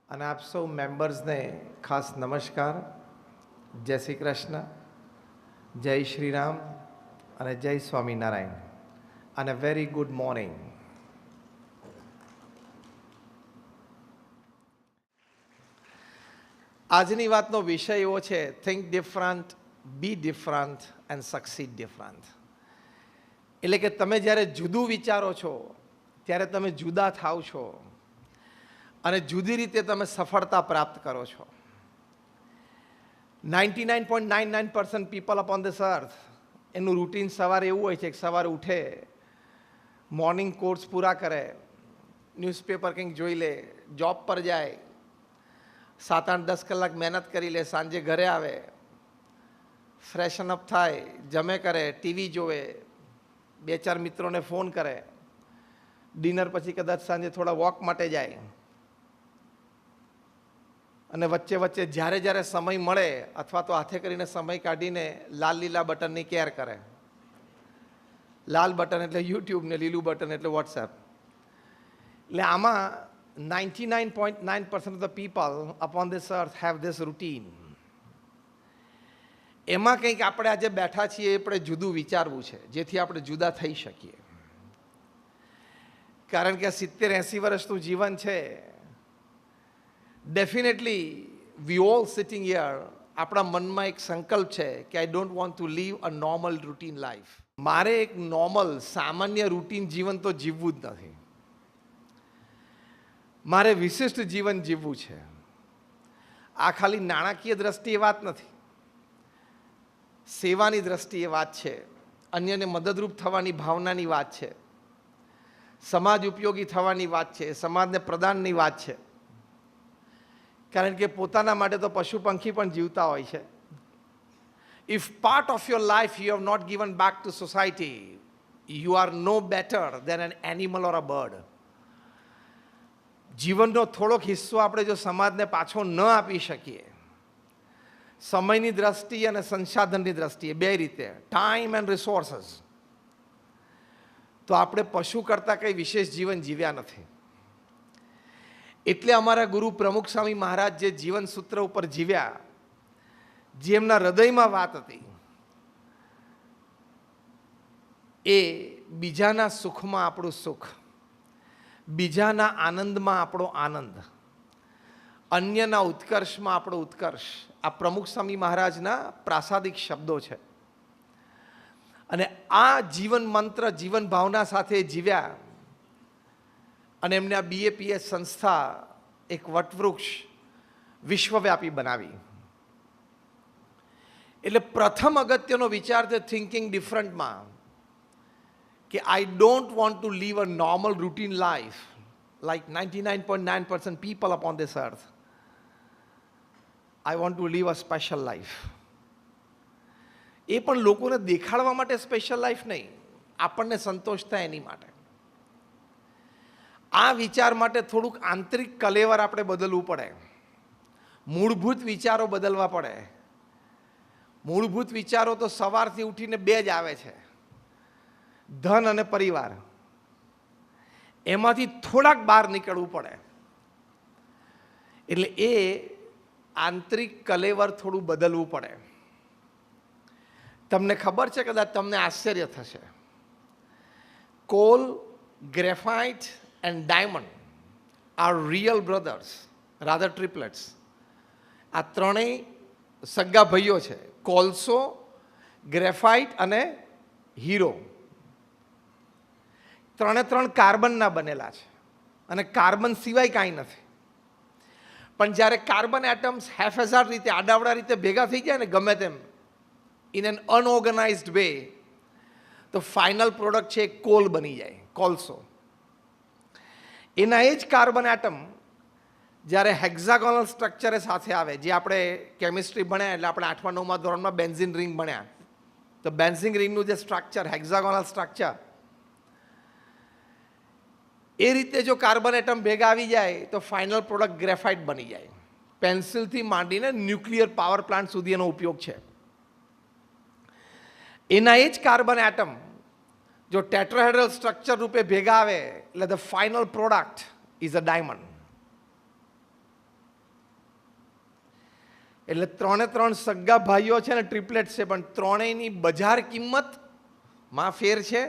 અને આપ સૌ મેમ્બર્સને ખાસ નમસ્કાર, જય શ્રી કૃષ્ણ, જય શ્રી રામ અને જય સ્વામિનારાયણ અને વેરી ગુડ મોર્નિંગ. આજની વાતનો વિષય એવો છે, think different, be different and succeed different. એટલે કે તમે જ્યારે જુદું વિચારો છો ત્યારે તમે જુદા થાવ છો અને જુદી રીતે તમે સફળતા પ્રાપ્ત કરો છો. 99.99% પીપલ અપોન ધીસ અર્થ એનું રૂટીન સવારે એવું હોય છે કે સવારે ઉઠે, મોર્નિંગ કોર્સ પૂરા કરે, ન્યૂઝપેપર કંઈક જોઈ લે, જોબ પર જાય, 7-8-10 કલાક મહેનત કરી લે, સાંજે ઘરે આવે, ફ્રેશન અપ થાય, જમે કરે, ટીવી જોવે, 2-4 મિત્રોને ફોન કરે, ડિનર પછી કદાચ સાંજે થોડા વોક માટે જાય અને વચ્ચે વચ્ચે જ્યારે જ્યારે સમય મળે અથવા તો હાથે કરીને સમય કાઢીને લાલ લીલા બટનની કેર કરે. લાલ બટન એટલે યુટ્યુબ ને લીલું બટન એટલે વોટ્સએપ. એટલે આમાં 99.9% of the people upon this earth have this routine. એમાં કંઈક આપણે આજે બેઠા છીએ એ આપણે જુદું વિચારવું છે જેથી આપણે જુદા થઈ શકીએ. કારણ કે 70-80 વર્ષનું જીવન છે. Definitely we all sitting here, આપણા મનમાં એક સંકલ્પ છે કે I don't want to live a normal routine life. મારે એક નોર્મલ સામાન્ય રૂટીન જીવન તો જીવવું જ નથી. મારે વિશિષ્ટ જીવન જીવવું છે. આ ખાલી નાણાકીય દ્રષ્ટિએ વાત નથી, સેવાની દ્રષ્ટિએ વાત છે, અન્યને મદદરૂપ થવાની ભાવનાની વાત છે, સમાજ ઉપયોગી થવાની વાત છે, સમાજને પ્રદાનની વાત છે. કારણ કે પોતાના માટે તો પશુ પંખી પણ જીવતા હોય છે. If part of your life you have not given back to society, you are no better than an animal or a bird. જીવનનો થોડોક હિસ્સો આપણે જો સમાજને પાછો ન આપી શકીએ, સમયની દ્રષ્ટિએ અને સંસાધનની દ્રષ્ટિએ બે રીતે, ટાઈમ એન્ડ રિસોર્સિસ, તો આપણે પશુ કરતાં કંઈ વિશેષ જીવન જીવ્યા નથી. એટલે અમારા ગુરુ પ્રમુખ સ્વામી મહારાજ જે જીવન સૂત્ર ઉપર જીવ્યા, જે એમના હૃદયમાં વાત હતી, એ બીજાના સુખમાં આપણું સુખ, બીજાના આનંદમાં આપણો આનંદ, અન્યના ઉત્કર્ષમાં આપણો ઉત્કર્ષ, આ પ્રમુખ સ્વામી મહારાજના પ્રાસાદિક શબ્દો છે. અને આ જીવન મંત્ર, જીવન ભાવના સાથે જીવ્યા અને એમને આ BAPS સંસ્થા એક વટવૃક્ષ વિશ્વવ્યાપી બનાવી. એટલે પ્રથમ અગત્યનો વિચાર છે થિંકિંગ ડિફરન્ટમાં કે I don't want to live a normal routine life like 99.9% people upon this earth. I want to live a special life. એ પણ લોકોને દેખાડવા માટે સ્પેશિયલ લાઈફ નહીં, આપણને સંતોષ થાય એની માટે. આ વિચાર માટે થોડુંક આંતરિક કલેવર આપણે બદલવું પડે, મૂળભૂત વિચારો બદલવા પડે. મૂળભૂત વિચારો તો સવારથી ઉઠીને બે જ આવે છે, ધન અને પરિવાર. એમાંથી થોડાક બહાર નીકળવું પડે. એટલે એ આંતરિક કલેવર થોડું બદલવું પડે. તમને ખબર છે, કદાચ તમને આશ્ચર્ય થશે, call, graphite and diamond are real brothers, rather triplets. આ ત્રણેય સગા ભાઈઓ છે, કોલસો, ગ્રેફાઇટ અને હીરો. ત્રણ કાર્બનના બનેલા છે અને કાર્બન સિવાય કાંઈ નથી. પણ જ્યારે કાર્બન એટમ્સ હેફેઝાર્ડ રીતે, આડાવડા રીતે ભેગા થઈ જાય ને ગમે તેમ, ઇન એન અનઓર્ગનાઇઝડ વે, તો ફાઇનલ પ્રોડક્ટ છે કોલ બની જાય, કોલસો. એના એ જ કાર્બન એટમ જ્યારે હેક્ઝાગોનલ સ્ટ્રક્ચરે સાથે આવે, જે આપણે કેમિસ્ટ્રી ભણ્યા એટલે આપણે 8મા-9મા ધોરણમાં બેન્ઝીન રિંગ ભણ્યા, તો બેન્ઝીન રિંગનું જે સ્ટ્રક્ચર, હેક્ઝાગોનલ સ્ટ્રક્ચર, એ રીતે જો કાર્બન એટમ ભેગા આવી જાય તો ફાઇનલ પ્રોડક્ટ ગ્રેફાઇટ બની જાય. પેન્સિલથી માંડીને ન્યુક્લિયર પાવર પ્લાન્ટ સુધી એનો ઉપયોગ છે. એના એ જ કાર્બન એટમ જો ટેટ્રાહેડ્રલ સ્ટ્રક્ચર રૂપે ભેગા આવે એટલે the final product is a diamond. એટલે 3 સગા ભાઈઓ છે ને, ટ્રિપલેટ છે, પણ ત્રણેયની બજાર કિંમતમાં ફેર છે,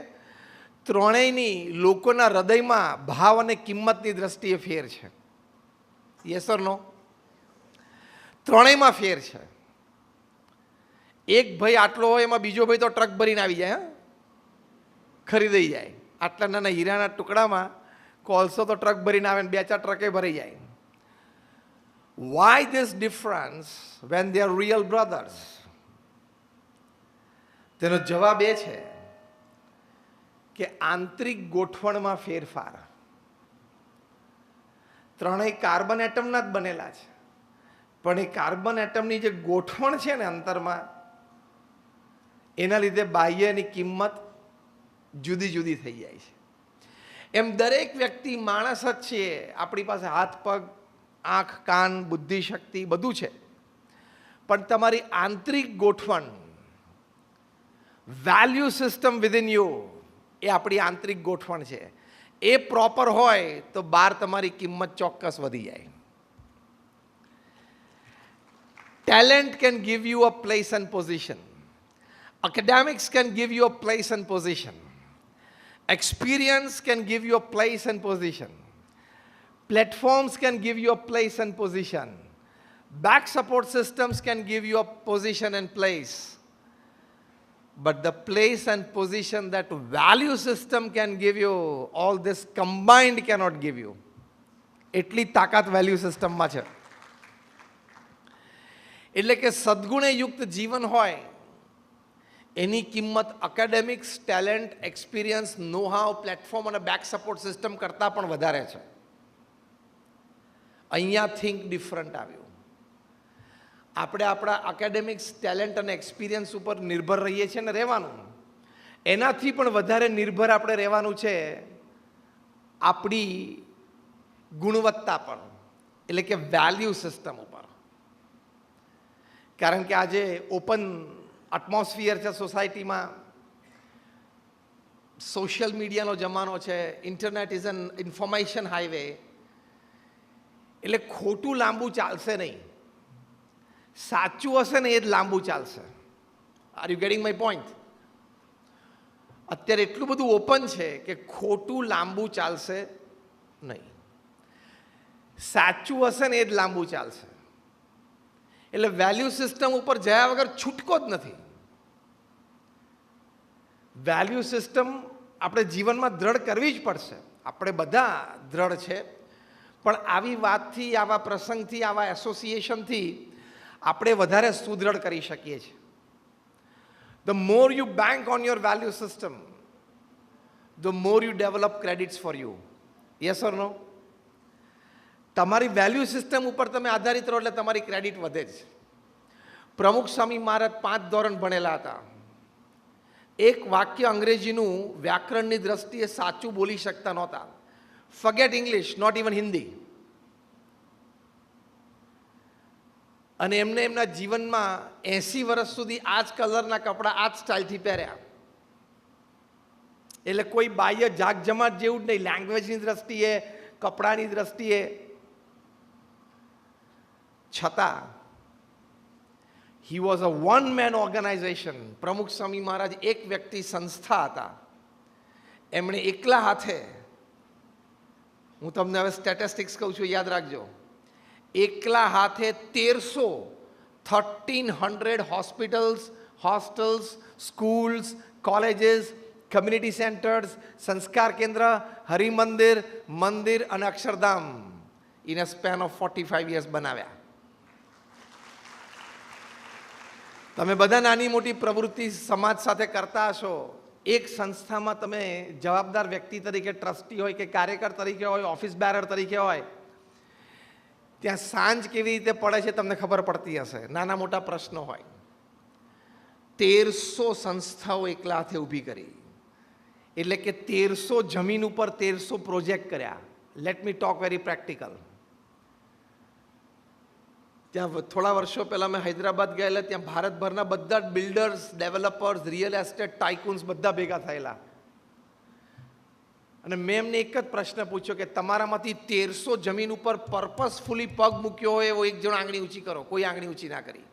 ત્રણેયની લોકોના હૃદયમાં ભાવ અને કિંમતની દ્રષ્ટિએ ફેર છે. યસ ઓર નો? ત્રણેયમાં ફેર છે. એક ભાઈ આટલો હોય, એમાં બીજો ભાઈ તો ટ્રક ભરીને આવી જાય, ખરીદી જાય. આટલા નાના હીરાના ટુકડામાં કોલસો તો ટ્રક ભરીને આવે ને 2-4 ટ્રકે ભરી જાય. Why this difference when they are real brothers? તેનો જવાબ એ છે કે આંતરિક ગોઠવણમાં ફેરફાર. ત્રણેય કાર્બન એટમના જ બનેલા છે, પણ એ કાર્બન એટમની જે ગોઠવણ છે ને અંતરમાં, એના લીધે બાહ્યની કિંમત જુદી જુદી થઈ જાય છે. એમ દરેક વ્યક્તિ માણસ જ છીએ. આપણી પાસે હાથ, પગ, આંખ, કાન, બુદ્ધિ, શક્તિ બધું છે, પણ તમારી આંતરિક ગોઠવણ, વેલ્યુ સિસ્ટમ વિધિન યુ, એ આપણી આંતરિક ગોઠવણ છે. એ પ્રોપર હોય તો બહાર તમારી કિંમત ચોક્કસ વધી જાય. Talent can give you a place and position. Academics can give you a place and position. Experience can give you a place and position. Platforms can give you a place and position. Back support systems can give you a position and place. But the place and position that value system can give you, all this combined cannot give you. એટલી તાકાત value સિસ્ટમમાં છે. એટલે કે સદગુણે યુક્ત જીવન હોય, એની કિંમત academics, talent, experience, know how, platform અને બેક સપોર્ટ સિસ્ટમ કરતાં પણ વધારે છે. અહીંયા થિંક ડિફરન્ટ આવ્યું. આપણે આપણા એકેડેમિક્સ, ટેલેન્ટ અને એક્સપિરિયન્સ ઉપર નિર્ભર રહીએ છીએ ને, રહેવાનું. એનાથી પણ વધારે નિર્ભર આપણે રહેવાનું છે આપણી ગુણવત્તા પર, એટલે કે વેલ્યુ સિસ્ટમ ઉપર. કારણ કે આજે ઓપન એટમોસ્ફિયર છે સોસાયટીમાં, સોશિયલ મીડિયાનો જમાનો છે, internet is and information highway. એટલે ખોટું લાંબુ ચાલશે નહીં, સાચું હશે ને એ જ લાંબુ ચાલશે. Are you getting my point? અત્યારે એટલું બધું ઓપન છે કે ખોટું લાંબુ ચાલશે નહીં, સાચું હશે ને એ જ લાંબુ ચાલશે. એટલે વેલ્યુ સિસ્ટમ ઉપર જયા વગર છૂટકો જ નથી. વેલ્યુ સિસ્ટમ આપણે જીવનમાં દ્રઢ કરવી જ પડશે. આપણે બધા દ્રઢ છે, પણ આવી વાતથી, આવા પ્રસંગથી, આવા એસોસિએશનથી આપણે વધારે સુદૃઢ કરી શકીએ છીએ. The more you bank on your value system, the more you develop credits for you. Yes or no? તમારી વેલ્યુ સિસ્ટમ ઉપર તમે આધારિત રહો એટલે તમારી ક્રેડિટ વધે જ. પ્રમુખ સ્વામી મહારાજ 5 ધોરણ ભણેલા હતા. એક વાક્ય અંગ્રેજીનું વ્યાકરણની દ્રષ્ટિએ સાચું બોલી શકતા નહોતા. Forget English, not even Hindi. અને એમને એમના જીવનમાં 80 વર્ષ સુધી આ જ કલરના કપડાં આ જ સ્ટાઇલથી પહેર્યા. એટલે કોઈ બાહ્ય જાગજમાટ જેવું જ નહીં, લેંગ્વેજની દ્રષ્ટિએ, કપડાની દ્રષ્ટિએ. છતાં he was a one man organisation. Pramukh Swami મહારાજ એક વ્યક્તિ સંસ્થા હતા. એમણે એકલા હાથે, હું તમને હવે સ્ટેટિસ્ટિક્સ કહું છું, યાદ રાખજો, એકલા હાથે 1300 hospitals, hostels, schools, colleges, community centres, સંસ્કાર કેન્દ્ર, હરિમંદિર, મંદિર અને Akshardham in a span of 45 years બનાવ્યા. તમે બધા નાની મોટી પ્રવૃત્તિ સમાજ સાથે કરતા હશો. એક સંસ્થામાં તમે જવાબદાર વ્યક્તિ તરીકે, ટ્રસ્ટી હોય કે કાર્યકર તરીકે હોય, ઓફિસ બેરર તરીકે હોય, ત્યાં સાંજ કેવી રીતે પડે છે તમને ખબર પડતી હશે. નાના મોટા પ્રશ્નો હોય. 1300 સંસ્થાઓ એકલા હાથે ઊભી કરી. એટલે કે 1300 જમીન ઉપર 1300 પ્રોજેક્ટ કર્યા. Let me talk very practical. ત્યાં થોડા વર્ષો પહેલાં મેં હૈદરાબાદ ગયેલા. ત્યાં ભારતભરના બધા જ બિલ્ડર્સ, ડેવલપર્સ, રિયલ એસ્ટેટ ટાઇકુન્સ બધા ભેગા થયેલા. અને મેં એમને એક જ પ્રશ્ન પૂછ્યો કે તમારામાંથી 1300 જમીન ઉપર પર્પસફુલી પગ મૂક્યો હોય એવો એક જણ આંગળી ઊંચી કરો. કોઈ આંગળી ઊંચી ના કરી.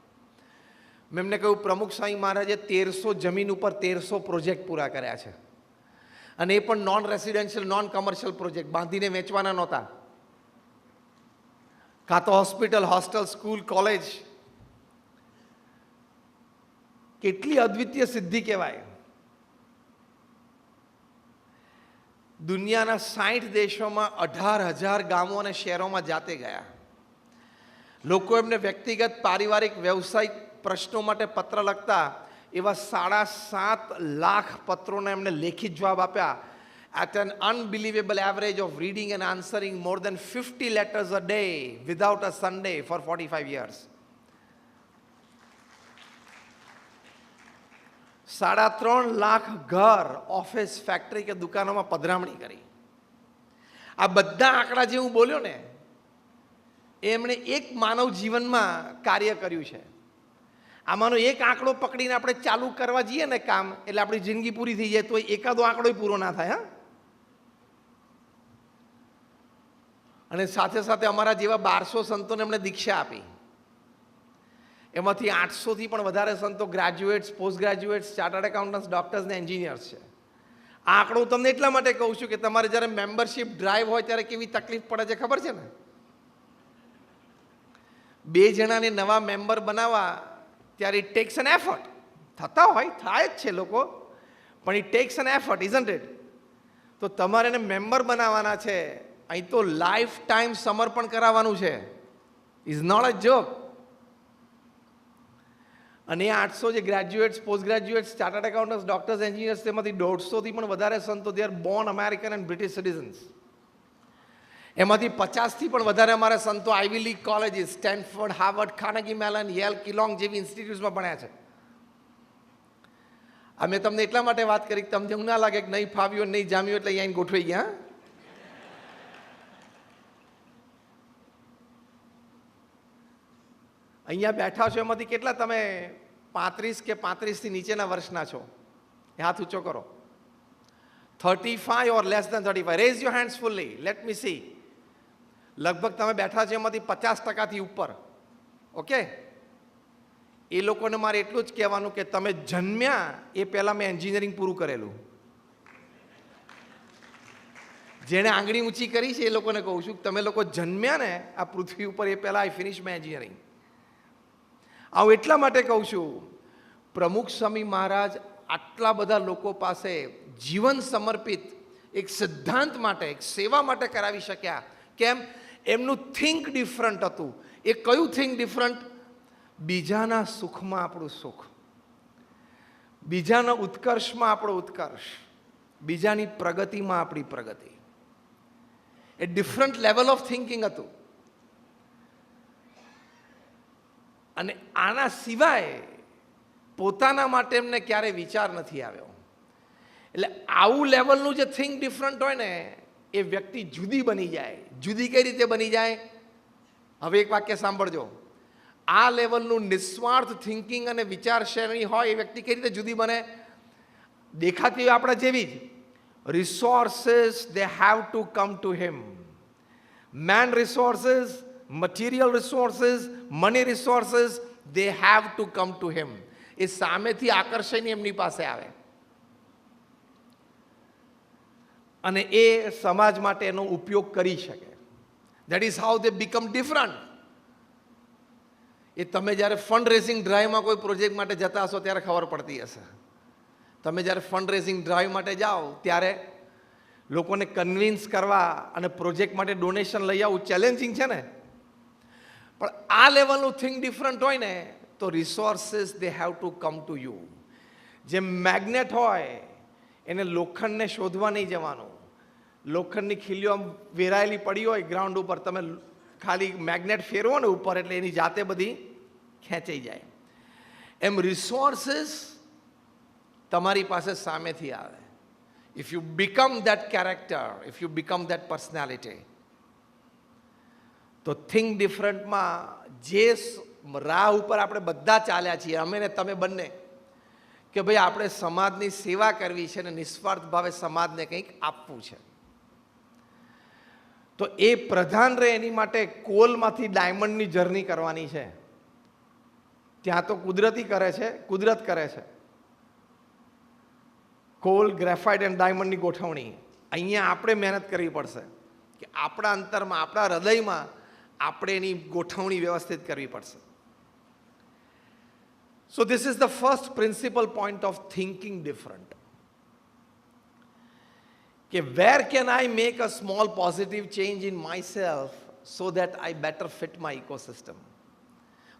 મેં એમને કહ્યું પ્રમુખ સ્વામી મહારાજે 1300 જમીન ઉપર 1300 પ્રોજેક્ટ પૂરા કર્યા છે, અને એ પણ non residential non commercial project, બાંધીને વેચવાના નહોતા. કાં તો હોસ્પિટલ, હોસ્ટેલ, સ્કૂલ, કોલેજ. કેટલી અદ્વિતીય સિદ્ધિ કહેવાય. દુનિયાના 60 દેશોમાં 18,000 ગામો અને શહેરોમાં જાતે ગયા. લોકો એમને વ્યક્તિગત, પારિવારિક, વ્યવસાયિક પ્રશ્નો માટે પત્ર લખતા, એવા 7.5 લાખ પત્રોને એમને લેખિત જવાબ આપ્યા. At an unbelievable average of reading and answering more than 50 letters a day without a Sunday for 45 years. 3.5 lakh ઘર, ઓફિસ, ફેક્ટરી કે દુકાનોમાં પધરામણી કરી. આ બધા આંકડા જે હું બોલ્યો ને, એમણે એક માનવ જીવનમાં કાર્ય કર્યું છે. આમાંનો એક આંકડો પકડીને આપણે ચાલુ કરવા જઈએ ને કામ, એટલે આપણી જિંદગી પૂરી થઈ જાય. તો એકાદો આંકડો પૂરો ના થાય. હા, અને સાથે સાથે અમારા જેવા 1200 સંતોને એમણે દીક્ષા આપી. એમાંથી 800થી પણ વધારે સંતો graduates, post graduates, chartered accountants, doctors ને એન્જિનિયર્સ છે. આ આંકડો હું તમને એટલા માટે કહું છું કે તમારે જ્યારે મેમ્બરશિપ ડ્રાઈવ હોય ત્યારે કેવી તકલીફ પડે છે ખબર છે ને? 2 જણાને નવા મેમ્બર બનાવવા ત્યારે ઇટ ટેક્સ એન એફર્ટ. થતા હોય, થાય જ છે લોકો, પણ it takes an effort, isn't it? તો તમારે એને મેમ્બર બનાવવાના છે. અહીં તો લાઈફ ટાઈમ સમર્પણ કરાવવાનું છે. Is not a joke. અને 800 જે graduates, post graduates, chartered accountants, doctors, engineers, તેમાંથી 150થી પણ વધારે સંતો they are born American and British citizens. એમાંથી 50થી પણ વધારે અમારા સંતો Ivy League colleges, Stanford, Harvard, Carnegie Mellon, Yale, Kellogg જેવી ઇન્સ્ટિટ્યૂટ્સમાં ભણ્યા છે. આ મેં તમને એટલા માટે વાત કરી કે તમને એવું ના લાગે કે નહીં ફાવ્યું, નહીં જામ્યું એટલે અહીંયા ગોઠવાઈ ગયા. અહીંયા બેઠા છો એમાંથી કેટલા તમે 35 કે 35થી નીચેના વર્ષના છો? હાથ ઊંચો કરો. 35 or less than 35. Raise your hands fully. Let me see. લગભગ તમે બેઠા છો એમાંથી 50% ઉપર. ઓકે, એ લોકોને મારે એટલું જ કહેવાનું કે તમે જન્મ્યા એ પહેલાં મેં એન્જિનિયરિંગ પૂરું કરેલું. જેણે આંગળી ઊંચી કરી છે એ લોકોને કહું છું તમે લોકો જન્મ્યા ને આ પૃથ્વી ઉપર એ પહેલાં આઈ ફિનિશ માય એન્જિનિયરિંગ. હું એટલા માટે કહું છું પ્રમુખ સ્વામી મહારાજ આટલા બધા લોકો પાસે જીવન સમર્પિત એક સિદ્ધાંત માટે, એક સેવા માટે કરાવી શક્યા. કેમ? એમનું થિંક ડિફરન્ટ હતું. એ કયું થિંક ડિફરન્ટ? બીજાના સુખમાં આપણું સુખ, બીજાના ઉત્કર્ષમાં આપણો ઉત્કર્ષ, બીજાની પ્રગતિમાં આપણી પ્રગતિ. એ ડિફરન્ટ લેવલ ઓફ થિંકિંગ હતું. અને આના સિવાય પોતાના માટે એમને ક્યારેય વિચાર નથી આવ્યો. એટલે આવું લેવલનું જે થિંક ડિફરન્ટ હોય ને એ વ્યક્તિ જુદી બની જાય. જુદી કઈ રીતે બની જાય? હવે એક વાક્ય સાંભળજો. આ લેવલનું નિસ્વાર્થ થિંકિંગ અને વિચારશૈલી હોય એ વ્યક્તિ કઈ રીતે જુદી બને? દેખાતી આપણા જેવી જ. Resources they have to come to him. Man resources, material resources, money resources, they have to come to him. એ સામેથી આકર્ષાઈને એમની પાસે આવે અને એ સમાજ માટે એનો ઉપયોગ કરી શકે. That is how they become different. એ તમે જ્યારે ફંડ રેઝિંગ ડ્રાઈવમાં કોઈ પ્રોજેક્ટ માટે જતા હશો ત્યારે ખબર પડતી હશે. તમે જ્યારે ફંડ રેઝિંગ ડ્રાઈવ માટે જાઓ ત્યારે લોકોને કન્વિન્સ કરવા અને પ્રોજેક્ટ માટે ડોનેશન લઈ આવવું ચેલેન્જિંગ છે ને. પણ આ લેવલનું થિંક ડિફરન્ટ હોય ને તો resources they have to come to you. જે મેગ્નેટ હોય એને લોખંડને શોધવા નહીં જવાનું. લોખંડની ખીલીઓ આમ વેરાયેલી પડી હોય ગ્રાઉન્ડ ઉપર, તમે ખાલી મેગ્નેટ ફેરવો ને ઉપર એટલે એની જાતે બધી ખેંચાઈ જાય. એમ રિસોર્સિસ તમારી પાસે સામેથી આવે. If you become that character, if you become that personality, તો થિંક ડિફરન્ટમાં જે રાહ ઉપર આપણે બધા ચાલ્યા છીએ, અમે ને તમે બંને, કે ભાઈ આપણે સમાજની સેવા કરવી છે ને નિસ્વાર્થ ભાવે સમાજને કંઈક આપવું છે. તો એ પ્રધાન રહે એની માટે કોલમાંથી ડાયમંડની જર્ની કરવાની છે. ત્યાં તો કુદરતી કરે છે, કુદરત કરે છે. કોલ, ગ્રેફાઇટ એન્ડ ડાયમંડની ગોઠવણી. અહીંયા આપણે મહેનત કરવી પડશે કે આપણા અંતરમાં, આપણા હૃદયમાં આપણે એની ગોઠવણી વ્યવસ્થિત કરવી પડશે. So this is the first principle point of thinking different. કે where can I make a small positive change in myself so that I better fit my ecosystem.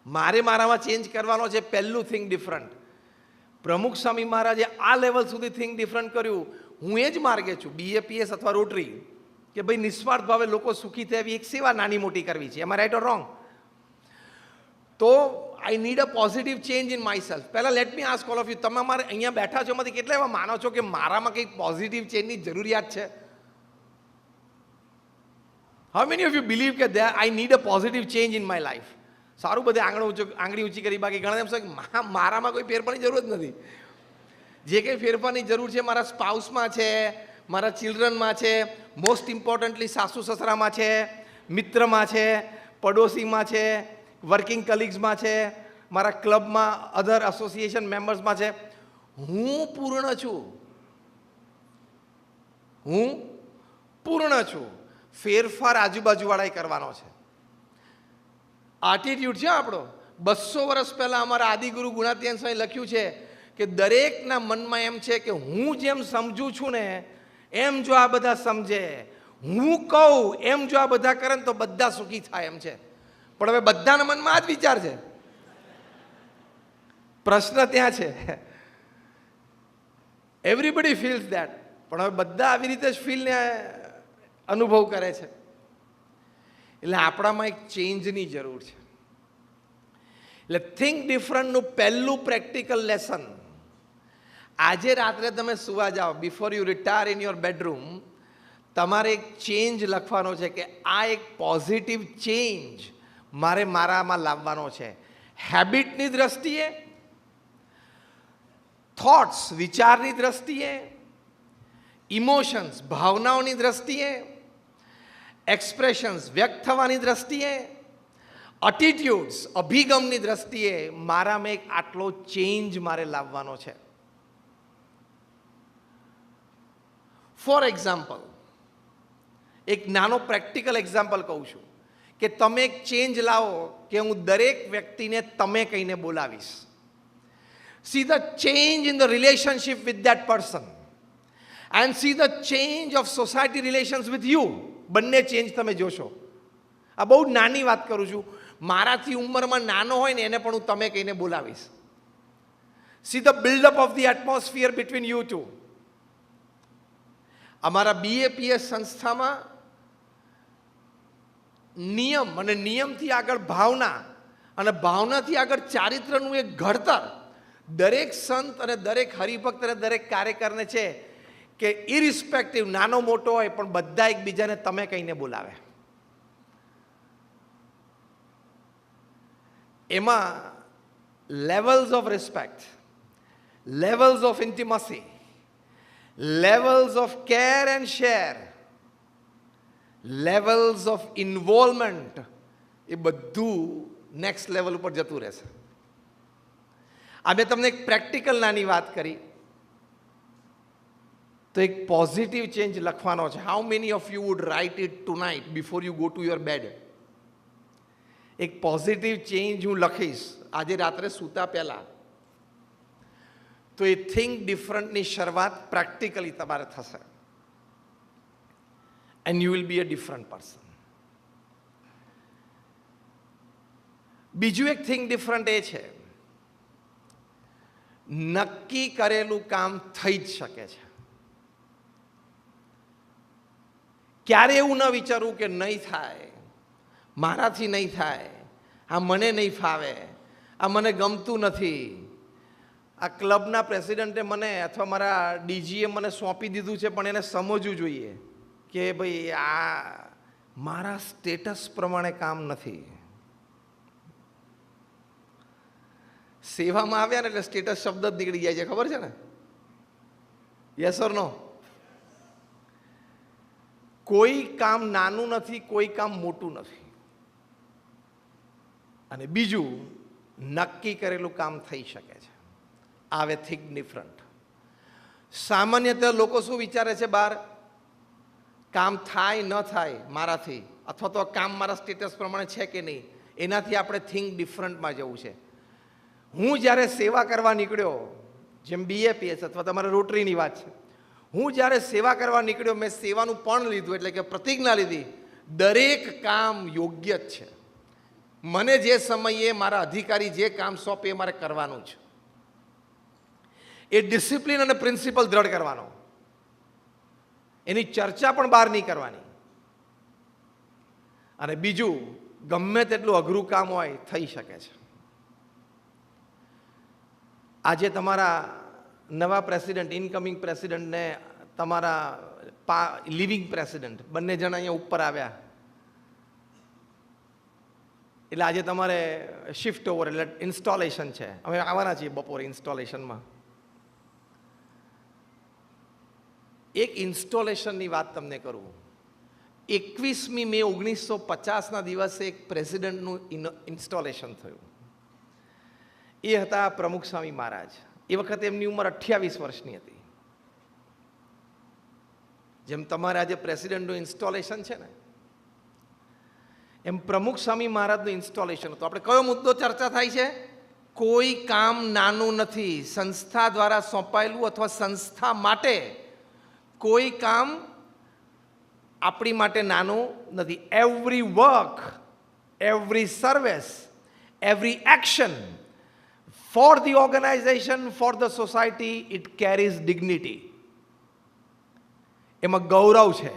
મારે મારામાં ચેન્જ કરવાનો છે. પહેલું થિંક ડિફરન્ટ. પ્રમુખ સ્વામી મહારાજે આ level સુધી થિંક ડિફરન્ટ કર્યું. હું એ જ માર્ગે છું, BAPS અથવા રોટરી, કે ભાઈ નિસ્વાર્થ ભાવે લોકો સુખી થાય એવી એક સેવા નાની મોટી કરવી છે. Am right or wrong? તો I need a positive change in myself. પહેલાં let me ask all of you, તમે અમારે અહીંયા બેઠા છો એમાંથી કેટલા એવા માનો છો કે મારામાં કંઈક પોઝિટિવ ચેન્જની જરૂરિયાત છે? How many of you believe કે I need a positive change in my life? સારું, બધે આંગળી ઊંચી કરી. બાકી ઘણા એમ કે મારામાં કોઈ ફેરફારની જરૂર જ નથી. જે કંઈ ફેરફારની જરૂર છે મારા સ્પાઉસમાં છે, મારા ચિલ્ડ્રનમાં છે, મોસ્ટ ઇમ્પોર્ટન્ટલી સાસુ સસરામાં છે, મિત્રમાં છે, પડોશીમાં છે, વર્કિંગ કલીગ્સમાં છે, મારા ક્લબમાં, અધર એસોસિએશન મેમ્બર્સમાં છે. હું પૂર્ણ છું. હું પૂર્ણ છું. ફેરફાર આજુબાજુવાળાએ કરવાનો છે. આટીટ્યુડ છે આપણો. 200 વર્ષ પહેલાં અમારા આદિગુરુ ગુણાતીયન સ્વામી લખ્યું છે કે દરેકના મનમાં એમ છે કે હું જેમ સમજું છું ને એમ જો આ બધા સમજે, હું કહું એમ જો આ બધા કરે ને તો બધા સુખી થાય એમ છે. પણ હવે બધાના મનમાં આ જ વિચાર છે. પ્રશ્ન ત્યાં છે. Everybody feels that. પણ હવે બધા આવી રીતે જ ફીલને અનુભવ કરે છે. એટલે આપણામાં એક ચેન્જની જરૂર છે. એટલે થિંક ડિફરન્ટનું પહેલું પ્રેક્ટિકલ લેસન, આજે રાત્રે તમે સુવા જાઓ, before you retire in your bedroom, તમારે એક ચેન્જ લખવાનો છે કે આ એક પોઝિટિવ ચેન્જ મારે મારામાં લાવવાનો છે. હેબિટની દ્રષ્ટિએ, થોટ્સ વિચારની દ્રષ્ટિએ, ઇમોશન્સ ભાવનાઓની દ્રષ્ટિએ, એક્સપ્રેશન્સ વ્યક્ત થવાની દ્રષ્ટિએ, એટીટ્યુડ્સ અભિગમની દ્રષ્ટિએ મારામાં એક આટલો ચેન્જ મારે લાવવાનો છે. ફોર એક્ઝામ્પલ, એક નાનો પ્રેક્ટિકલ એક્ઝામ્પલ કહું છું કે તમે એક ચેન્જ લાવો કે હું દરેક વ્યક્તિને તમે કહીને બોલાવીશ. See the change in the relationship with that person and see the change of society relations with you. બંને ચેન્જ તમે જોશો. આ બહુ નાની વાત કરું છું. મારાથી ઉંમરમાં નાનો હોય ને એને પણ હું તમે કહીને બોલાવીશ. See the buildup of the atmosphere between you two. અમારા BAPS સંસ્થામાં નિયમ અને નિયમથી આગળ ભાવના અને ભાવનાથી આગળ ચારિત્રનું એક ઘડતર દરેક સંત અને દરેક હરિભક્ત અને દરેક કાર્યકરને છે કે ઇરિસ્પેક્ટિવ નાનો મોટો હોય પણ બધા એકબીજાને તમે કહીને બોલાવે. એમાં levels of respect, levels of intimacy, levels of care and share, levels of involvement, એ બધું નેક્સ્ટ લેવલ ઉપર જતું રહેશે. આ મેં તમને એક પ્રેક્ટિકલ નાની વાત કરી. તો એક પોઝિટિવ ચેન્જ લખવાનો છે. How many of you would write it tonight before you go to your bed? એક પોઝિટિવ ચેન્જ હું લખીશ આજે રાત્રે સૂતા પહેલા. તો એ થિંક ડિફરન્ટની શરૂઆત પ્રેક્ટિકલી તમારે થશે. And you will be a different person. બીજું એક થિંક ડિફરન્ટ એ છે, નક્કી કરેલું કામ થઈ જ શકે છે. ક્યારે એવું ન વિચારવું કે નહીં થાય, મારાથી નહીં થાય, આ મને નહીં ફાવે, આ મને ગમતું નથી, આ ક્લબના પ્રેસિડેન્ટે મને અથવા મારા DGએ મને સોંપી દીધું છે પણ એને સમજવું જોઈએ કે ભાઈ આ મારા સ્ટેટસ પ્રમાણે કામ નથી. સેવામાં આવ્યા ને એટલે સ્ટેટસ શબ્દ જ નીકળી જાય છે, ખબર છે ને? યસ ઓર નો? કોઈ કામ નાનું નથી, કોઈ કામ મોટું નથી. અને બીજું, નક્કી કરેલું કામ થઈ શકે છે. આવે થિંક ડિફરન્ટ. સામાન્યતઃ લોકો શું વિચારે છે બહાર, કામ થાય ન થાય મારાથી, અથવા તો કામ મારા સ્ટેટસ પ્રમાણે છે કે નહીં, એનાથી આપણે થિંક ડિફરન્ટમાં જવું છે. હું જ્યારે સેવા કરવા નીકળ્યો, જેમ BAPS અથવા તમારા રોટરીની વાત છે, હું જ્યારે સેવા કરવા નીકળ્યો, મેં સેવાનું પણ લીધું, એટલે કે પ્રતિજ્ઞા લીધી, દરેક કામ યોગ્ય જ છે. મને જે સમયે મારા અધિકારી જે કામ સોંપે એ મારે કરવાનું છે. એ ડિસિપ્લિન અને પ્રિન્સિપલ દ્રઢ કરવાનો, એની ચર્ચા પણ બહાર નહીં કરવાની. અને બીજું, ગમે તેટલું અઘરું કામ હોય થઈ શકે છે. આજે તમારા નવા પ્રેસિડેન્ટ, ઇનકમિંગ પ્રેસિડેન્ટને તમારા લિવિંગ પ્રેસિડેન્ટ બંને જણા અહીંયા ઉપર આવ્યા, એટલે આજે તમારે શિફ્ટ ઓવર, એટલે ઇન્સ્ટોલેશન છે. અમે આવવાના છીએ બપોરે ઇન્સ્ટોલેશનમાં. એક ઇન્સ્ટોલેશનની વાત તમને કરું. 21મી મે 1950ના દિવસે એક પ્રેસિડેન્ટનું ઇન્સ્ટોલેશન થયું. એ હતા પ્રમુખ સ્વામી મહારાજ. એ વખતે એમની ઉંમર 28 વર્ષની હતી. જેમ તમારે આજે પ્રેસિડેન્ટનું ઇન્સ્ટોલેશન છે ને, એમ પ્રમુખ સ્વામી મહારાજનું ઇન્સ્ટોલેશન હતું. આપણે કયો મુદ્દો ચર્ચા થાય છે? કોઈ કામ નાનું નથી. સંસ્થા દ્વારા સોંપાયેલું અથવા સંસ્થા માટે કોઈ કામ આપણી માટે નાનું નથી. Every work, every service, every action for the organization, for the society, it carries dignity. એમાં ગૌરવ છે.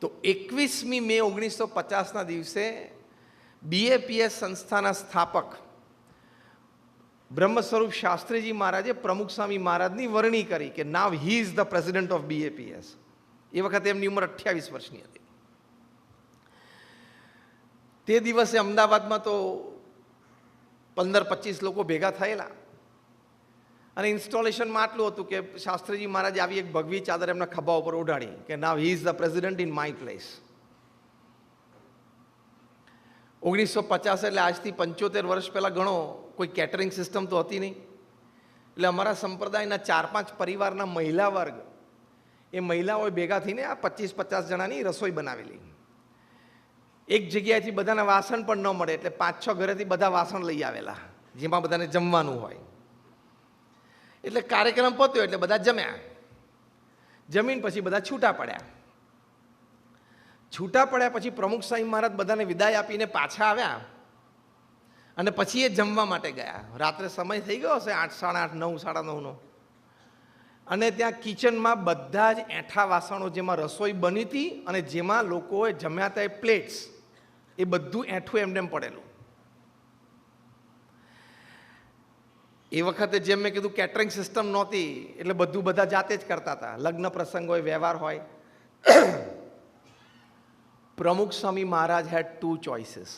તો 21મી મે 1950ના દિવસે BAPS સંસ્થાના સ્થાપક બ્રહ્મ સ્વરૂપ શાસ્ત્રીજી મહારાજે પ્રમુખ સ્વામી મહારાજની વરણી કરી કે now he is the president of BAPS. એ વખતે એમની ઉંમર 28 વર્ષની હતી. તે દિવસે અમદાવાદમાં તો 15-25 લોકો ભેગા થયેલા. અને ઇન્સ્ટોલેશનમાં આટલું હતું કે શાસ્ત્રીજી મહારાજે આવી એક ભગવી ચાદર એમના ખભા ઉપર ઓઢાડી કે now he is the president in my place. 1950 એટલે આજથી 75 વર્ષ પહેલાં ગણો, કોઈ કેટરિંગ સિસ્ટમ તો હતી નહીં. એટલે અમારા સંપ્રદાયના 4-5 પરિવારના મહિલા વર્ગ, એ મહિલાઓએ ભેગા થઈને આ 25-50 જણાની રસોઈ બનાવેલી. એક જગ્યાએથી બધાના વાસણ પણ ન મળે, એટલે 5-6 ઘરેથી બધા વાસણ લઈ આવેલા, જેમાં બધાને જમવાનું હોય. એટલે કાર્યક્રમ પત્યો એટલે બધા જમ્યા. જમીન પછી બધા છૂટા પડ્યા. છૂટા પડ્યા પછી પ્રમુખ સ્વામી મહારાજ બધાને વિદાય આપીને પાછા આવ્યા. અને પછી એ જમવા માટે ગયા. રાત્રે સમય થઈ ગયો હશે 8, 8:30, 9, 9:30નો. અને ત્યાં કિચનમાં બધા જ એઠા વાસણો, જેમાં રસોઈ બની હતી અને જેમાં લોકોએ જમ્યા હતા, એ પ્લેટ્સ, એ બધું એઠું એમને પડેલું. એ વખતે જેમ મેં કીધું કેટરિંગ સિસ્ટમ નહોતી, એટલે બધું બધા જાતે જ કરતા હતા. લગ્ન પ્રસંગ હોય, વ્યવહાર હોય. પ્રમુખ સ્વામી મહારાજ હેડ 2 ચોઇસીસ.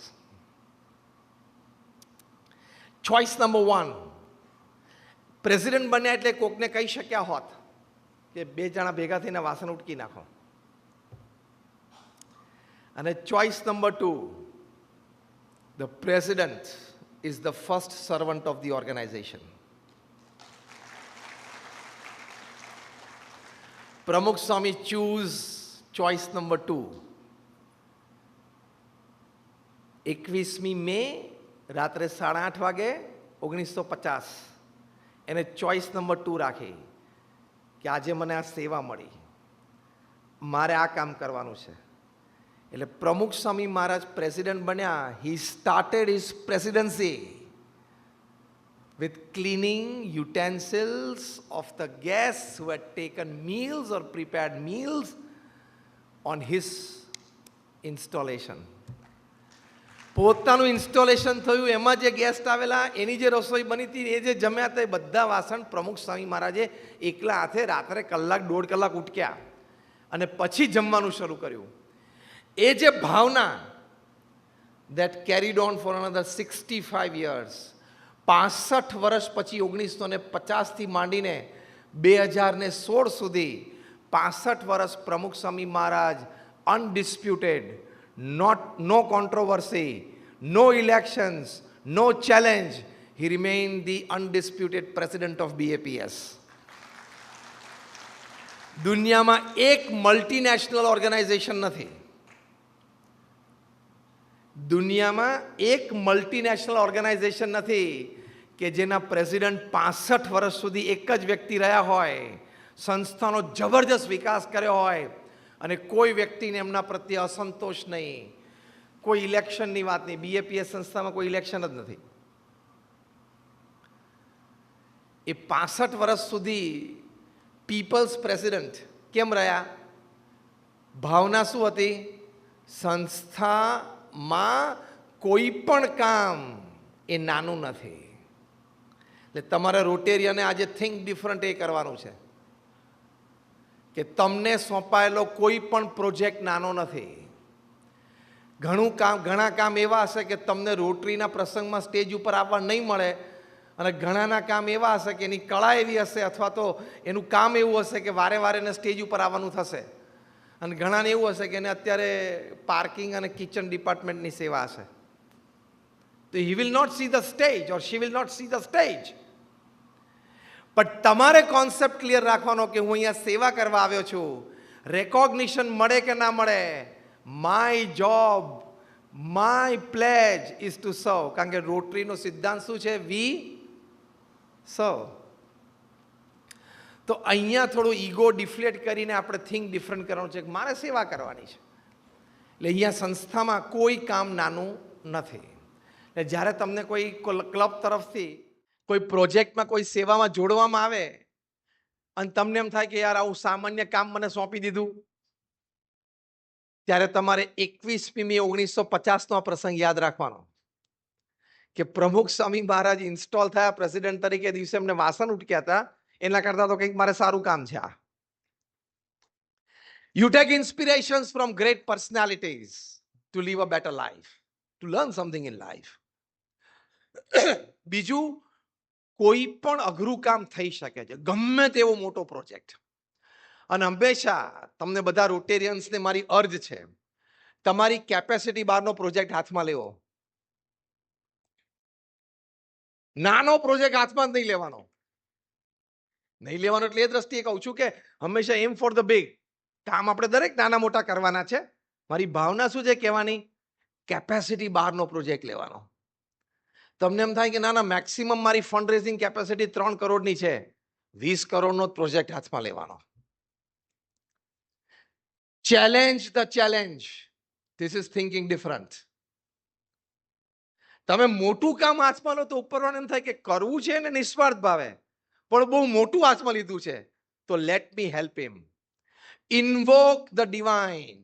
ચોઇસ નંબર 1, પ્રેસિડેન્ટ બન્યા એટલે કોકને કહી શક્યા હોત કે 2 જણા ભેગા થઈને વાસણ ઉટકી નાખો. અને choice number 2, the president is the first servant of the organization. Pramukh Swami choose choice number 2. 21મી મે રાત્રે 8:30 વાગે 1950 એને ચોઇસ નંબર 2 રાખી કે આજે મને આ સેવા મળી, મારે આ કામ કરવાનું છે. એટલે પ્રમુખ સ્વામી મહારાજ પ્રેસિડેન્ટ બન્યા. He started his presidency with cleaning utensils of the guests who had taken meals or prepared meals on his installation. પોતાનું ઇન્સ્ટોલેશન થયું, એમાં જે ગેસ્ટ આવેલા, એની જે રસોઈ બની હતી, એ જે જમ્યા હતા, એ બધા વાસણ પ્રમુખ સ્વામી મહારાજે એકલા હાથે રાત્રે 1-1.5 કલાક ઉટક્યા અને પછી જમવાનું શરૂ કર્યું. એ જે ભાવના that carried on for another 65 years, 65 વર્ષ પછી 1950થી માંડીને 2016 સુધી 65 વર્ષ Pramukh Swami Maharaj undisputed, no controversy, no elections, no challenge, he remained the undisputed president of BAPS. દુનિયામાં એક મલ્ટીનેશનલ ઓર્ગેનાઇઝેશન નથી, દુનિયામાં એક મલ્ટીનેશનલ ઓર્ગેનાઇઝેશન નથી કે જેના પ્રેસિડેન્ટ 65 વર્ષ સુધી એક જ વ્યક્તિ રહ્યા હોય, સંસ્થાનો જબરજસ્ત વિકાસ કર્યો હોય અને કોઈ વ્યક્તિને એમના પ્રત્યે અસંતોષ નહીં, કોઈ ઇલેક્શનની વાત નહીં. BAPS સંસ્થામાં કોઈ ઇલેક્શન જ નથી. એ 65 વર્ષ સુધી પીપલ્સ પ્રેસિડેન્ટ કેમ રહ્યા? ભાવના શું હતી? સંસ્થામાં કોઈ પણ કામ એ નાનું નથી. એટલે તમારે રોટેરિયને આજે થિંક ડિફરન્ટ એ કરવાનું છે કે તમને સોંપાયેલો કોઈ પણ પ્રોજેક્ટ નાનો નથી. ઘણા કામ એવા હશે કે તમને રોટરીના પ્રસંગમાં સ્ટેજ ઉપર આવવા નહીં મળે, અને ઘણાના કામ એવા હશે કે એની કળા એવી હશે અથવા તો એનું કામ એવું હશે કે વારે વારે એને સ્ટેજ ઉપર આવવાનું થશે, અને ઘણાને એવું હશે કે એને અત્યારે પાર્કિંગ અને કિચન ડિપાર્ટમેન્ટની સેવા હશે. તો he will not see the stage or she will not see the stage. પણ તમારે કોન્સેપ્ટ ક્લિયર રાખવાનો કે હું અહીંયા સેવા કરવા આવ્યો છું. રેકોગ્નિશન મળે કે ના મળે, my job, my pledge is two સર્વ. કારણ કે રોટરીનો સિદ્ધાંત શું છે? વી સર્વ. તો અહીંયા થોડું ઈગો ડિફ્લેટ કરીને આપણે થિંક ડિફરન્ટ કરવાનું છે કે મારે સેવા કરવાની છે. એટલે અહીંયા સંસ્થામાં કોઈ કામ નાનું નથી. એટલે જ્યારે તમને કોઈ ક્લબ તરફથી કોઈ પ્રોજેક્ટમાં કોઈ સેવામાં જોડવામાં આવે અને તમને એમ થાય કે યાર આવું સામાન્ય કામ મને સોંપી દીધું, ત્યારે તમારે 21મી મે 1950નો આ પ્રસંગ યાદ રાખવાનો કે પ્રમુખ સ્વામી મહારાજ ઇન્સ્ટોલ થયા પ્રેસિડેન્ટ તરીકે દિવસે એમને વાસણ ઉટક્યા હતા, એના કરતા તો કંઈક મારે સારું કામ છે આ. You take inspirations from great personalities to live a better life, to learn something in life. બીજું, કોઈ પણ અઘરું કામ થઈ શકે છે, ગમે તેવો મોટો પ્રોજેક્ટ. અને હંમેશા તમને બધા રોટેરિયન્સને મારી અર્જ છે, તમારી કેપેસિટી બહારનો પ્રોજેક્ટ હાથમાં લેવો. નાનો પ્રોજેક્ટ હાથમાં જ નહીં લેવાનો. નહીં લેવાનો એટલે એ દ્રષ્ટિએ કહું છું કે હંમેશા એમ ફોર ધ બિગ. કામ આપણે દરેક નાના મોટા કરવાના છે. મારી ભાવના શું છે કહેવાની? કેપેસિટી બહારનો પ્રોજેક્ટ લેવાનો. તમને એમ થાય કે ના ના, મેક્સિમમ મારી ફંડ રેઝિંગ કેપેસિટી 3 કરોડની છે, 20 કરોડનો પ્રોજેક્ટ હાથમાં લેવાનો. Challenge the challenge. This is thinking different. તમે મોટું કામ હાથમાં લો તો ઉપરવાળાને એમ થાય કે કરવું છે ને નિસ્વાર્થ ભાવે, પણ બહુ મોટું હાથમાં લીધું છે તો let me help him. Invoke the divine.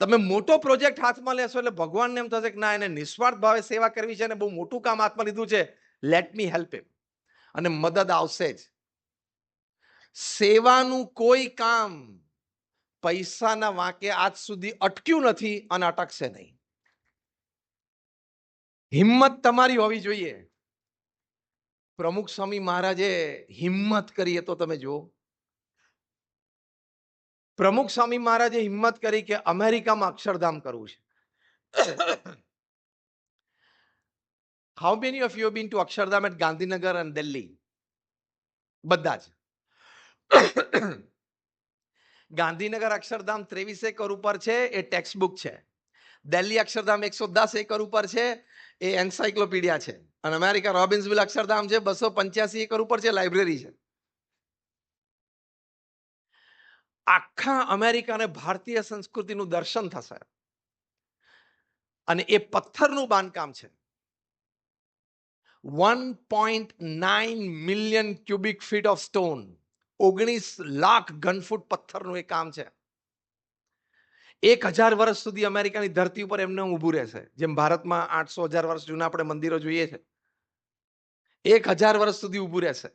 તમે મોટો પ્રોજેક્ટ હાથમાં લેશો એટલે ભગવાનને એમ થશે કે ના, એને નિસ્વાર્થ ભાવે સેવા કરવી છે અને બહુ મોટું કામ હાથમાં લીધું છે, લેટ મી હેલ્પ હિમ. અને મદદ આવશે જ. સેવાનું કોઈ કામ પૈસાના વાંકે આજ સુધી અટક્યું નથી અને અટકશે નહીં. હિંમત તમારી હોવી જોઈએ. પ્રમુખ સ્વામી મહારાજે હિંમત કરી તો તમે જુઓ. પ્રમુખ સ્વામી મહારાજે હિંમત કરી કે અમેરિકામાં અક્ષરધામ કરવું છે. How many of you been to Akshardham at Gandhinagar અને દિલ્હી? બધા જ. ગાંધીનગર અક્ષરધામ 23 એકર ઉપર છે, એ ટેક્સ્ટ બુક છે. દિલ્હી અક્ષરધામ 110 એકર ઉપર છે, એ એન્સાઇક્લોપીડિયા છે. અને અમેરિકા રોબિન્સવિલ અક્ષરધામ છે, 285 એકર ઉપર છે, લાઇબ્રેરી છે. આખા અમેરિકાને ભારતીય સંસ્કૃતિનું દર્શન થશે. અને એ પથ્થરનું બાંધકામ છે. 1.9 million cubic feet of stone. 19 lakh ઘનફૂટ પથ્થરનું એ કામ છે. 1000 વર્ષ સુધી અમેરિકાની ધરતી ઉપર એમને ઊભું રહેશે. જેમ ભારતમાં 800-1000 વર્ષ જૂના આપણે મંદિરો જોઈએ છે, 1000 વર્ષ સુધી ઊભું રહેશે.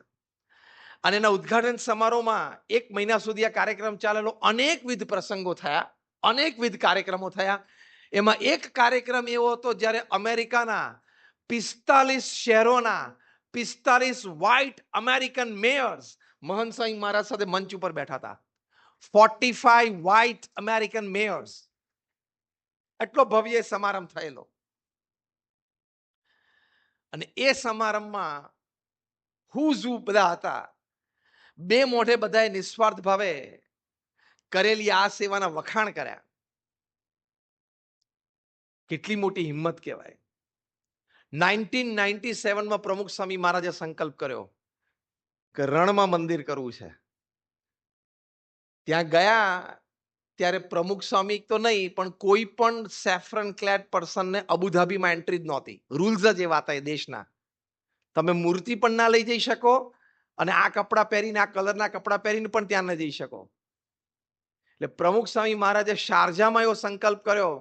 અને એના ઉદ્ઘાટન સમારોહમાં 1 મહિના સુધી આ કાર્યક્રમ ચાલેલો. અનેકવિધ પ્રસંગો થયા, અનેકવિધ કાર્યક્રમો થયા. એમાં એક કાર્યક્રમ એવો હતો જ્યારે અમેરિકાના 45 શહેરોના 45 વ્હાઇટ અમેરિકન મેયર્સ મહંત સ્વામી મહારાજ સાથે મંચ ઉપર બેઠા હતા. 45 વ્હાઇટ અમેરિકન મેયર્સ. એટલો ભવ્ય સમારંભ થયેલો. અને એ સમારંભમાં હુઝુ બધા હતા. બે મોઢે બધાએ નિસ્વાર્થ ભાવે કરેલી આ સેવાના વખાણ કર્યા. કેટલી મોટી હિંમત કહેવાય. 1997માં પ્રમુખ સ્વામી મહારાજે સંકલ્પ કર્યો કે રણમાં મંદિર કરવું છે. ત્યાં ગયા ત્યારે પ્રમુખ સ્વામી તો નહીં પણ કોઈ પણ સેફ્રન ક્લેડ પર્સનને અબુધાબીમાં એન્ટ્રી જ નહોતી. રૂલ્સ જ એવા હતા એ દેશના. તમે મૂર્તિ પણ ના લઈ જઈ શકો અને આ કપડાં પહેરીને આ કલરના કપડાં પહેરીને પણ ત્યાં ન જઈ શકો. એટલે પ્રમુખ સ્વામી મહારાજે શારજામાં એવો સંકલ્પ કર્યો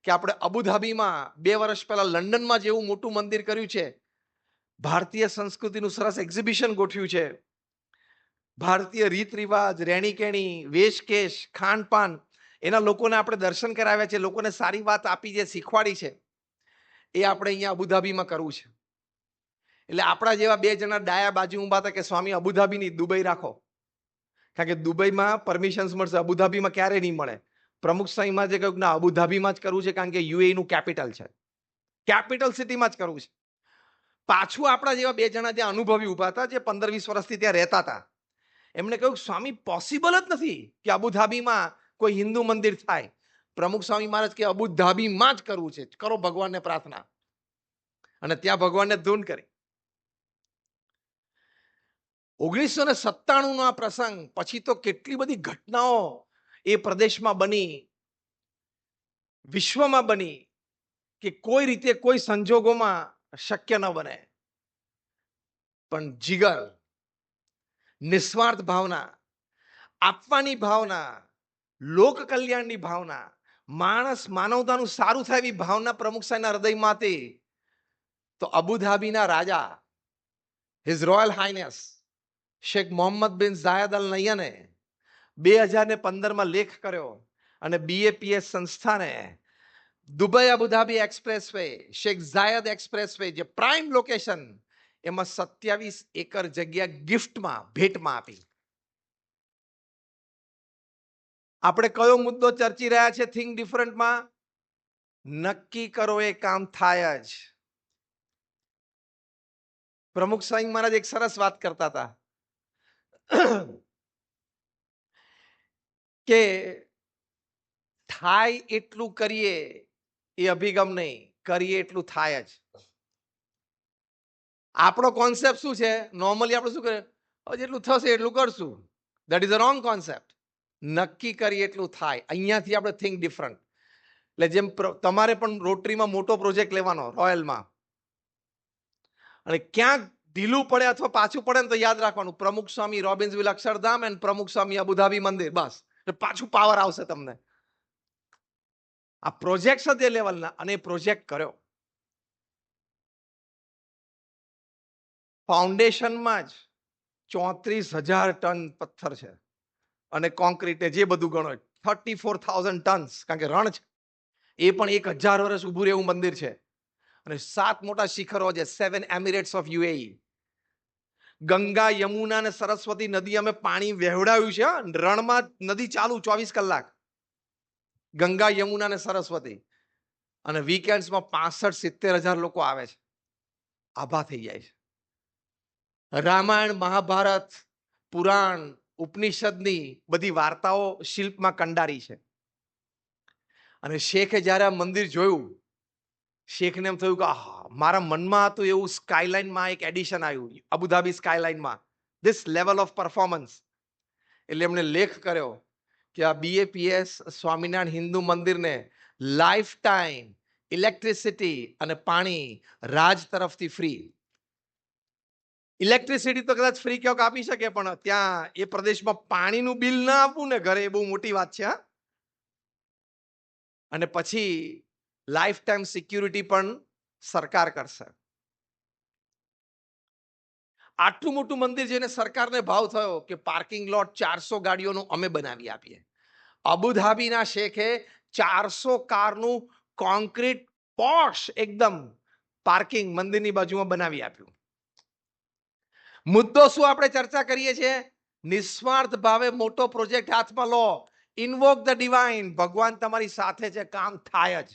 કે આપણે અબુધાબીમાં 2 વર્ષ પહેલા લંડનમાં જેવું મોટું મંદિર કર્યું છે, ભારતીય સંસ્કૃતિનું સરસ એક્ઝિબિશન ગોઠવ્યું છે, ભારતીય રીત રિવાજ, રહેણી કેણી, વેશકેશ, ખાનપાન એના લોકોને આપણે દર્શન કરાવ્યા છે, લોકોને સારી વાત આપી છે, શીખવાડી છે, એ આપણે અહીંયા અબુધાબીમાં કરવું છે. એટલે આપણા જેવા 2 જણા ડાયા બાજુ ઊભા હતા કે સ્વામી અબુધાબીની દુબઈ રાખો, કારણ કે દુબઈમાં પરમિશન્સ મળશે, અબુધાબીમાં ક્યારે નહીં મળે. પ્રમુખ સ્વામીમાં જે કહ્યું ના અબુધાબીમાં જ કરવું છે કારણ કે યુએઈ નું કેપિટલ છે, કેપિટલ સિટીમાં જ કરવું છે. પાછું આપણા જેવા 2 જણા ત્યાં અનુભવી ઊભા હતા જે 15-20 વર્ષથી ત્યાં રહેતા હતા. એમણે કહ્યું સ્વામી પોસિબલ જ નથી કે અબુધાબીમાં કોઈ હિન્દુ મંદિર થાય. પ્રમુખ સ્વામી મહારાજ કે અબુધાબીમાં જ કરવું છે, કરો ભગવાનને પ્રાર્થના. અને ત્યાં ભગવાનને ધૂન કરી. 1997નો આ પ્રસંગ પછી તો કેટલી બધી ઘટનાઓ એ પ્રદેશમાં બની, વિશ્વમાં બની કે કોઈ રીતે કોઈ સંજોગોમાં શક્ય ન બને. પણ જીગર, નિસ્વાર્થ ભાવના, આપવાની ભાવના, લોક કલ્યાણની ભાવના, માણસ માનવતાનું સારું થાય એવી ભાવના પ્રમુખ સાહેબના હૃદયમાં હતી. તો અબુધાબીના રાજા His Royal Highness Sheikh Mohammed bin Zayed અલ નહ્યને 2015માં લેખ કર્યો અને BAPS સંસ્થાને Dubai Abu Dhabi expressway, Sheikh Zayed expressway જે પ્રાઇમ લોકેશન, એમાં 27 એકર જગ્યા ગિફ્ટમાં ભેટમાં આપી. આપણે કયો મુદ્દો ચર્ચી રહ્યા છે થિંક ડિફરન્ટમાં? નક્કી કરો એ કામ થાય જ. પ્રમુખ સ્વામી મહારાજ એક સરસ વાત કરતા હતા કે થાય એટલું કરીએ એ અભિગમ નહીં, કરીએ એટલું થાય જ. આપણો કોન્સેપ્ટ શું છે? નોર્મલી આપણે શું કરીએ, જેટલું થશે એટલું કરશું. That is a wrong concept. નક્કી કરીએ એટલું થાય. અહીંયાથી આપણે થિંક ડિફરન્ટ. એટલે જેમ તમારે પણ રોટરીમાં મોટો પ્રોજેક્ટ લેવાનો રોયલમાં, અને ક્યાંક ઢીલું પડે અથવા પાછું પડે ને તો યાદ રાખવાનું પ્રમુખ સ્વામી રોબિન્સવિલ અક્ષરધામ અને પ્રમુખ સ્વામી અબુધાબી મંદિર, બસ પાછું પાવર આવશે તમને. આ પ્રોજેક્ટ છે તે લેવલના, અને પ્રોજેક્ટ કર્યો. ફાઉન્ડેશનમાં જ 34,000 ટન પથ્થર છે અને કોન્ક્રીટ જે બધું ગણો 34,000 ટન્સ, કારણ કે રણ છે. એ પણ 1,000 વર્ષ ઊભું રહેવું મંદિર છે. અને 7 મોટા શિખરો છે, 7 Emirates of UAE. Ganga, Yamuna અને સરસ્વતી નદી અમે પાણી વહેવડાવ્યું છે. રણમાં નદી ચાલુ 24 કલાક. ગંગા, યમુના અને સરસ્વતી. અને વીકેન્ડ્સમાં 65-70,000 લોકો આવે છે, આભા થઈ જાય છે. રામાયણ, મહાભારત, પુરાણ, ઉપનિષદની બધી વાર્તાઓ શિલ્પમાં કંડારી છે. અને શેખે જ્યારે આ મંદિર જોયું, શેખને એમ થયું કે મારા મનમાં હતું એવું સ્કાયલાઇનમાં એક એડિશન આવ્યું અબુધાબી સ્કાયલાઇનમાં, ધીસ લેવલ ઓફ પરફોર્મન્સ. એટલે એમણે લેખ કર્યો કે આ BAPS સ્વામિનારાયણ હિન્દુ મંદિરને લાઈફ ટાઈમ ઇલેક્ટ્રિસિટી અને પાણી રાજ તરફથી ફ્રી. ઇલેક્ટ્રિસિટી તો કદાચ ફ્રી ક્યાંક આપી શકે, પણ ત્યાં એ પ્રદેશમાં પાણીનું બિલ ના આપવું ને ઘરે, એ બહુ મોટી વાત છે. અને પછી લાઈફ ટાઈમ સિક્યુરિટી પણ સરકાર કરશે. આટલું મોટું મંદિર જોઈને સરકારને ભાવ થયો કે પાર્કિંગ લોટ 400 ગાડીઓનું અમે બનાવી આપીએ. અબુધાબીના શેખે 400 કારનું કોન્ક્રીટ પોશ એકદમ પાર્કિંગ મંદિરની બાજુમાં બનાવી આપ્યું. મુદ્દો શું આપણે ચર્ચા કરીએ છીએ? નિસ્વાર્થ ભાવે મોટો પ્રોજેક્ટ હાથમાં લો, ઇન્વોક ધ ડિવાઇન, ભગવાન તમારી સાથે છે, કામ થાય જ.